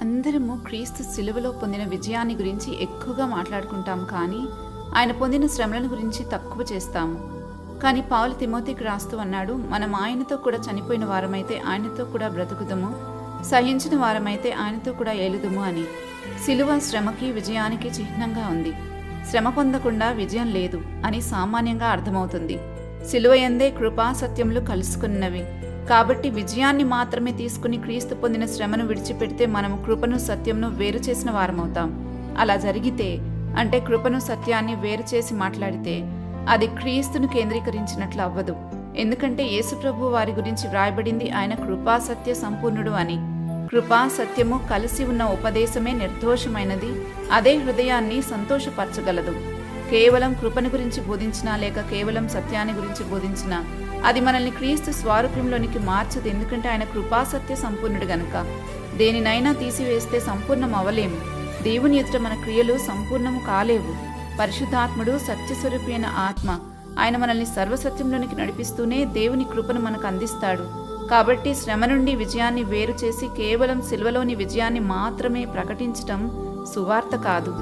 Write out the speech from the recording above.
అందరము క్రీస్తు సిలువలో పొందిన విజయాన్ని గురించి ఎక్కువగా మాట్లాడుకుంటాం, కానీ ఆయన పొందిన శ్రమలను గురించి తక్కువ చేస్తాము. కానీ పౌలు తిమోతికి రాస్తూ అన్నాడు, మనం ఆయనతో కూడా చనిపోయిన వారమైతే ఆయనతో కూడా బ్రతుకుదుము, సహించిన వారమైతే ఆయనతో కూడా ఏలుదుము అని. సిలువ శ్రమకి విజయానికి చిహ్నంగా ఉంది. శ్రమ పొందకుండా విజయం లేదు అని సామాన్యంగా అర్థమవుతుంది. సిలువయందే కృపా సత్యములు కలుసుకున్నవి. కాబట్టి విజయాన్ని మాత్రమే తీసుకుని క్రీస్తు పొందిన శ్రమను విడిచిపెడితే మనము కృపను సత్యంను వేరు చేసిన వారమవుతాం. అలా జరిగితే, అంటే కృపను సత్యాన్ని వేరు చేసి మాట్లాడితే, అది క్రీస్తును కేంద్రీకరించినట్లు అవ్వదు. ఎందుకంటే యేసుప్రభు వారి గురించి వ్రాయబడింది ఆయన కృపా సత్య సంపూర్ణుడు అని. కృపా సత్యము కలిసి ఉన్న ఉపదేశమే నిర్దోషమైనది, అదే హృదయాన్ని సంతోషపరచగలదు. కేవలం కృపను గురించి బోధించినా లేక కేవలం సత్యాన్ని గురించి బోధించినా అది మనల్ని క్రీస్తు స్వారూప్యంలోనికి మార్చదు. ఎందుకంటే ఆయన కృపాసత్య సంపూర్ణుడు గనుక. దేనినైనా తీసివేస్తే సంపూర్ణం అవ్వలేము. దేవుని ఎదుట మన క్రియలు సంపూర్ణము కాలేవు. పరిశుద్ధాత్ముడు సత్యస్వరూపి అయిన ఆత్మ. ఆయన మనల్ని సర్వసత్యంలోనికి నడిపిస్తూనే దేవుని కృపను మనకు అందిస్తాడు. కాబట్టి శ్రమ నుండి విజయాన్ని వేరు చేసి కేవలం సిలువలోని విజయాన్ని మాత్రమే ప్రకటించటం సువార్త కాదు.